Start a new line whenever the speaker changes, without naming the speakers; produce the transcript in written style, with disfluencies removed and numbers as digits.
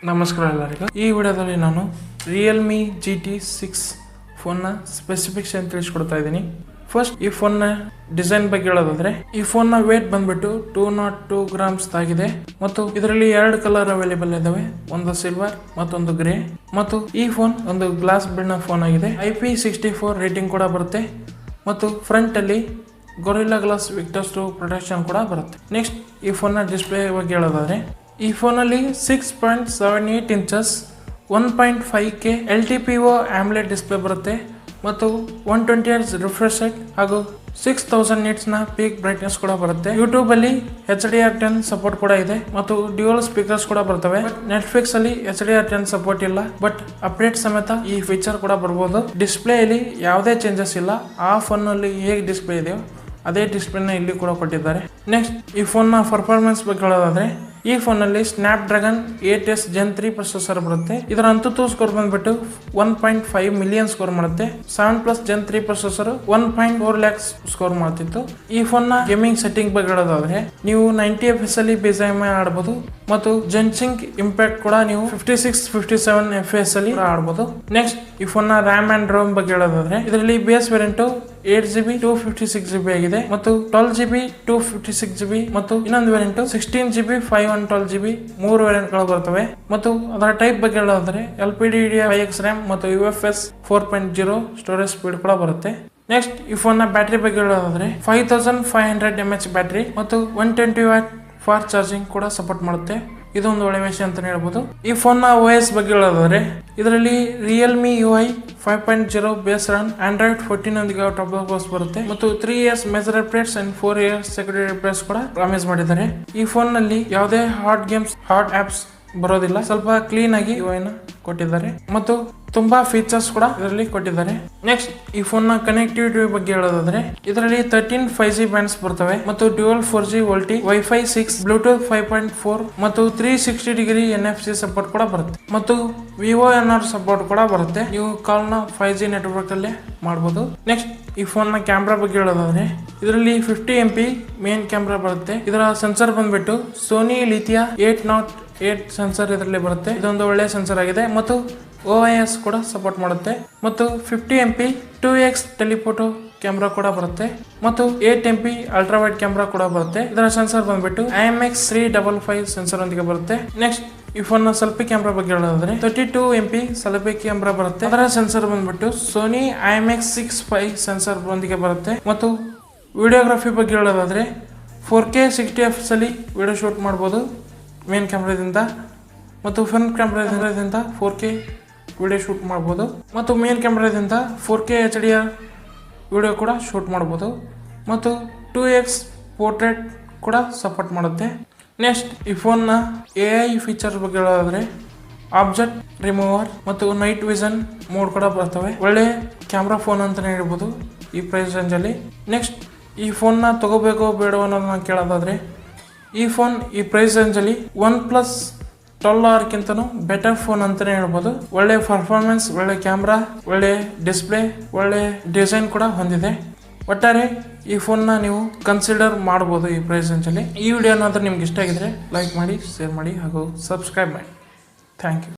ನಮಸ್ಕಾರ ಎಲ್ಲರಿಗೂ. ಈ ವಿಡಿಯೋದಲ್ಲಿ ನಾನು ರಿಯಲ್ಮಿ GT6 ಫೋನ್ನ ಸ್ಪೆಸಿಫಿಕೇಶನ್ ತಿಳಿಸ್ಕೊಡ್ತಾ ಇದ್ದೀನಿ. ಫಸ್ಟ್ ಈ ಫೋನ್ನ ಡಿಸೈನ್ ಬಗ್ಗೆ ಹೇಳೋದಾದ್ರೆ, ಈ ಫೋನ್ನ ವೇಟ್ ಬಂದ್ಬಿಟ್ಟು 202 ಗ್ರಾಮ್ಸ್ ಆಗಿದೆ ಮತ್ತು ಇದರಲ್ಲಿ 2 ಕಲರ್ ಅವೈಲೇಬಲ್ ಇದಾವೆ, ಒಂದು ಸಿಲ್ವರ್ ಮತ್ತೊಂದು ಗ್ರೇ. ಮತ್ತು ಈ ಫೋನ್ ಒಂದು ಗ್ಲಾಸ್ ಬಿಲ್ಡ್ ಫೋನ್ ಆಗಿದೆ. IP64 ರೇಟಿಂಗ್ ಕೂಡ ಬರುತ್ತೆ ಮತ್ತು ಫ್ರಂಟ್ ಅಲ್ಲಿ ಗೊರಿಲ್ಲಾ ಗ್ಲಾಸ್ ವಿಕ್ಟರ್ಸ್ 2 ಪ್ರೊಟೆಕ್ಷನ್ ಕೂಡ ಬರುತ್ತೆ. ನೆಕ್ಸ್ಟ್ ಈ ಫೋನ್ನ ಡಿಸ್ಪ್ಲೇ ಬಗ್ಗೆ ಹೇಳೋದಾದ್ರೆ, ಈ ಫೋನಲ್ಲಿ 6.78 inches 1.5K LTPO AMOLED display ಬರುತ್ತೆ ಮತ್ತು 120 Hz ರಿಫ್ರೆಶ್ ರೇಟ್ ಹಾಗೂ 6000 nits ನ ಪೀಕ್ ಬ್ರೈಟ್ನೆಸ್ ಕೂಡ ಬರುತ್ತೆ. ಯೂಟ್ಯೂಬ್ ಅಲ್ಲಿ HDR10 ಸಪೋರ್ಟ್ ಕೂಡ ಇದೆ ಮತ್ತು ಡ್ಯುಯಲ್ ಸ್ಪೀಕರ್ಸ್ ಕೂಡ ಬರ್ತವೆ. ನೆಟ್ಫ್ಲಿಕ್ಸ್ ಅಲ್ಲಿ HDR10 ಸಪೋರ್ಟ್ ಇಲ್ಲ, ಬಟ್ ಅಪ್ಡೇಟ್ ಸಮೇತ ಈ ಫೀಚರ್ ಕೂಡ ಬರ್ಬೋದು. ಡಿಸ್ಪ್ಲೇ ಅಲ್ಲಿ ಯಾವುದೇ ಚೇಂಜಸ್ ಇಲ್ಲ. ಆ ಫೋನ್ ನಲ್ಲಿ ಹೇಗೆ ಡಿಸ್ಪ್ಲೇ ಇದೆಯೋ ಅದೇ ಡಿಸ್ಪ್ಲೇನ ಇಲ್ಲಿ ಕೂಡ ಕೊಟ್ಟಿದ್ದಾರೆ. ನೆಕ್ಸ್ಟ್ ಈ ಫೋನ್ನ ಪರ್ಫಾರ್ಮೆನ್ಸ್ ಬಗ್ಗೆ ಹೇಳೋದಾದ್ರೆ, ಈ ಫೋನಲ್ಲಿ ಸ್ನ್ಯಾಪ್ಡ್ರ್ಯಾಗನ್ 8S Gen 3 ಪ್ರೊಸೆಸರ್ ಬರುತ್ತೆ. ಇದರ ಅಂತೂ ಸ್ಕೋರ್ ಬಂದ್ಬಿಟ್ಟು 1.5 ಮಿಲಿಯನ್ ಸ್ಕೋರ್ ಮಾಡುತ್ತೆ. 7+ Gen 3 ಪ್ರೊಸೆಸರ್ 1.4 lakhs ಸ್ಕೋರ್ ಮಾಡ್ತಿತ್ತು. ಈ ಫೋನ್ ನ ಗೇಮಿಂಗ್ ಸೆಟ್ಟಿಂಗ್ ಬಗ್ಗೆ ಹೇಳೋದಾದ್ರೆ, ನೀವು 90 FPS ಅಲ್ಲಿ BGMI ಆಡಬಹುದು ಮತ್ತು ಜೆನ್ಸಿಂಗ್ ಇಂಪ್ಯಾಕ್ಟ್ ಕೂಡ ನೀವು 56-57 FPS ಅಲ್ಲಿ ಆಡಬಹುದು. ನೆಕ್ಸ್ಟ್ ಈ ಫೋನ್ ನ ರ್ಯಾಮ್ ಅಂಡ್ ರೋಮ್ ಬಗ್ಗೆ ಹೇಳೋದಾದ್ರೆ, ಇದರಲ್ಲಿ ಬೇಸ್ ವೇರಿಯಂಟ್ 8GB 256GB ಆಗಿದೆ ಮತ್ತು 12GB 256GB ಮತ್ತು ಇನ್ನೊಂದು ವೇರಿಯಂಟ್ 16GB 512GB 3 ವೇರಿಯಂಟ್ ಗಳು ಬರ್ತವೆ. ಮತ್ತು ಅದರ ಟೈಪ್ ಬಗ್ಗೆ ಹೇಳೋದಾದ್ರೆ LPDDR5X RAM ಮತ್ತು UFS 4.0 ಸ್ಟೋರೇಜ್ ಸ್ಪೀಡ್ ಕೂಡ ಬರುತ್ತೆ. ನೆಕ್ಸ್ಟ್ ಈ ಫೋನ್ ನ ಬ್ಯಾಟರಿ ಬಗ್ಗೆ ಹೇಳೋದಾದ್ರೆ 5500 mAh ಬ್ಯಾಟರಿ ಮತ್ತು 120 Watt ಫಾಸ್ಟ್ ಚಾರ್ಜಿಂಗ್ ಕೂಡ ಸಪೋರ್ಟ್ ಮಾಡುತ್ತೆ. ಇದೊಂದು ಒಳ್ಳೆ ವಿಷಯ ಅಂತಾನೆ ಹೇಳ್ಬೋದು. ಈ ಫೋನ್ ನ OS ಬಗ್ಗೆ ಹೇಳೋದಾದ್ರೆ, ಇದರಲ್ಲಿ Realme UI 5.0 base run Android 14 ನೊಂದಿಗೆ ಔಟ್ ಆಫ್ ದ ಬಾಕ್ಸ್ ಬರುತ್ತೆ ಮತ್ತು 3 years major updates and 4 years security updates ಕೂಡ ಪ್ರಾಮಿಸ್ ಮಾಡಿದ್ದಾರೆ. ಈ ಫೋನ್ ನಲ್ಲಿ ಯಾವುದೇ ಹಾಟ್ ಗೇಮ್ಸ್ ಹಾಟ್ ಆಪ್ಸ್ ಬರೋದಿಲ್ಲ. ಸ್ವಲ್ಪ ಕ್ಲೀನ್ ಆಗಿ UI ನ ಕೊಟ್ಟಿದ್ದಾರೆ ಮತ್ತು ತುಂಬಾ ಫೀಚರ್ಸ್ ಕೂಡ ಇದರಲ್ಲಿ ಕೊಟ್ಟಿದ್ದಾರೆ. ನೆಕ್ಸ್ಟ್ ಈ ಫೋನ್ ನ ಕನೆಕ್ಟಿವಿಟಿ ಬಗ್ಗೆ ಹೇಳೋದಾದ್ರೆ, ಇದರಲ್ಲಿ 13 5G ಬ್ಯಾಂಡ್ಸ್ ಬರ್ತವೆ ಮತ್ತು dual 4G VoLTE Wi-Fi 6 Bluetooth 5.4 ಮತ್ತು 360 ಡಿಗ್ರಿ NFC ಸಪೋರ್ಟ್ ಕೂಡ ಬರುತ್ತೆ ಮತ್ತು VoNR ಸಪೋರ್ಟ್ ಕೂಡ ಬರುತ್ತೆ. ನೀವು ಕಾಲ್ ನ 5G ನೆಟ್ವರ್ಕ್ ಅಲ್ಲೇ ಮಾಡಬಹುದು. ನೆಕ್ಸ್ಟ್ ಈ ಫೋನ್ ನ ಕ್ಯಾಮ್ರಾ ಬಗ್ಗೆ ಹೇಳೋದಾದ್ರೆ, ಇದರಲ್ಲಿ 50 MP ಮೇನ್ ಕ್ಯಾಮ್ರಾ ಬರುತ್ತೆ. ಇದರ ಸೆನ್ಸರ್ ಬಂದ್ಬಿಟ್ಟು ಸೋನಿ ಲಿಥಿಯಾ 808 ಸೆನ್ಸರ್ ಇದರಲ್ಲಿ ಬರುತ್ತೆ. ಇದೊಂದು ಒಳ್ಳೆ ಸೆನ್ಸರ್ ಆಗಿದೆ ಮತ್ತು OIS ಕೂಡ ಸಪೋರ್ಟ್ ಮಾಡುತ್ತೆ ಮತ್ತು 50 MP 2x ಟೆಲಿಫೋಟೋ ಕ್ಯಾಮ್ರಾ ಕೂಡ ಬರುತ್ತೆ ಮತ್ತು 8 MP ಅಲ್ಟ್ರಾ ವೈಡ್ ಕ್ಯಾಮ್ರಾ ಕೂಡ ಬರುತ್ತೆ. ಇದರ ಸೆನ್ಸರ್ ಬಂದ್ಬಿಟ್ಟು IMX355 ಸೆನ್ಸರ್ ಒಂದಿಗೆ ಬರುತ್ತೆ. ನೆಕ್ಸ್ಟ್ ಈ ಫೋನ್ ನ ಸೆಲ್ಫಿ ಕ್ಯಾಮ್ರಾ ಬಗ್ಗೆ ಹೇಳೋದಾದ್ರೆ 32 MP ಸೆಲ್ಫಿ ಕ್ಯಾಮ್ರಾ ಬರುತ್ತೆ. ಅದರ ಸೆನ್ಸರ್ ಬಂದ್ಬಿಟ್ಟು ಸೋನಿ IMX65 ಸೆನ್ಸರ್ ಒಂದಿಗೆ ಬರುತ್ತೆ ಮತ್ತು ವಿಡಿಯೋಗ್ರಫಿ ಬಗ್ಗೆ ಹೇಳೋದಾದ್ರೆ 4K 60 fps ಅಲ್ಲಿ ವಿಡಿಯೋ ಶೂಟ್ ಮಾಡಬಹುದು ಮೇನ್ ಕ್ಯಾಮ್ರಾದಿಂದ ಮತ್ತು ಫ್ರಂಟ್ ಕ್ಯಾಮ್ರಾದಿಂದ 4K ವಿಡಿಯೋ ಶೂಟ್ ಮಾಡಬಹುದು ಮತ್ತು ಮೇನ್ ಕ್ಯಾಮ್ರಾದಿಂದ 4K HDR ವಿಡಿಯೋ ಕೂಡ ಶೂಟ್ ಮಾಡಬಹುದು ಮತ್ತು 2x ಪೋರ್ಟ್ರೇಟ್ ಕೂಡ ಸಪೋರ್ಟ್ ಮಾಡುತ್ತೆ. ನೆಕ್ಸ್ಟ್ ಈ ಫೋನ್ ನ AI ಫೀಚರ್ಸ್ ಬಗ್ಗೆ ಹೇಳೋದಾದ್ರೆ, ಆಬ್ಜೆಕ್ಟ್ ರಿಮೂವರ್ ಮತ್ತು ನೈಟ್ ವಿಷನ್ ಮೋಡ್ ಕೂಡ ಬರ್ತವೆ. ಒಳ್ಳೆ ಕ್ಯಾಮ್ರಾ ಫೋನ್ ಅಂತಾನೆ ಹೇಳ್ಬೋದು ಈ ಪ್ರೈಸ್ ರೇಂಜ್ ಅಲ್ಲಿ. ನೆಕ್ಸ್ಟ್ ಈ ಫೋನ್ ನ ತಗೋಬೇಕೋ ಬೇಡೋ ಅನ್ನೋದನ್ನ ಕೇಳೋದಾದ್ರೆ, ಈ ಫೋನ್ ಈ ಪ್ರೈಸ್ ರೇಂಜ್ ಅಲ್ಲಿ OnePlus 12R ಕಿಂತನೂ ಬೆಟರ್ ಫೋನ್ ಅಂತಾನೆ ಹೇಳ್ಬೋದು. ಒಳ್ಳೆ ಪರ್ಫಾರ್ಮೆನ್ಸ್, ಒಳ್ಳೆ ಕ್ಯಾಮ್ರಾ, ಒಳ್ಳೆ ಡಿಸ್ಪ್ಲೇ, ಒಳ್ಳೆ ಡಿಸೈನ್ ಕೂಡ ಹೊಂದಿದೆ. ಒಟ್ಟಾರೆ ಈ ಫೋನ್ ನ ನೀವು ಕನ್ಸಿಡರ್ ಮಾಡಬಹುದು ಈ ಪ್ರೈಸ್ ರೇಂಜ್ ಅಲ್ಲಿ. ಈ ವಿಡಿಯೋ ಏನಾದ್ರೂ ನಿಮ್ಗೆ ಇಷ್ಟ ಆಗಿದ್ರೆ ಲೈಕ್ ಮಾಡಿ, ಶೇರ್ ಮಾಡಿ ಹಾಗೂ ಸಬ್ಸ್ಕ್ರೈಬ್ ಮಾಡಿ. Thank you.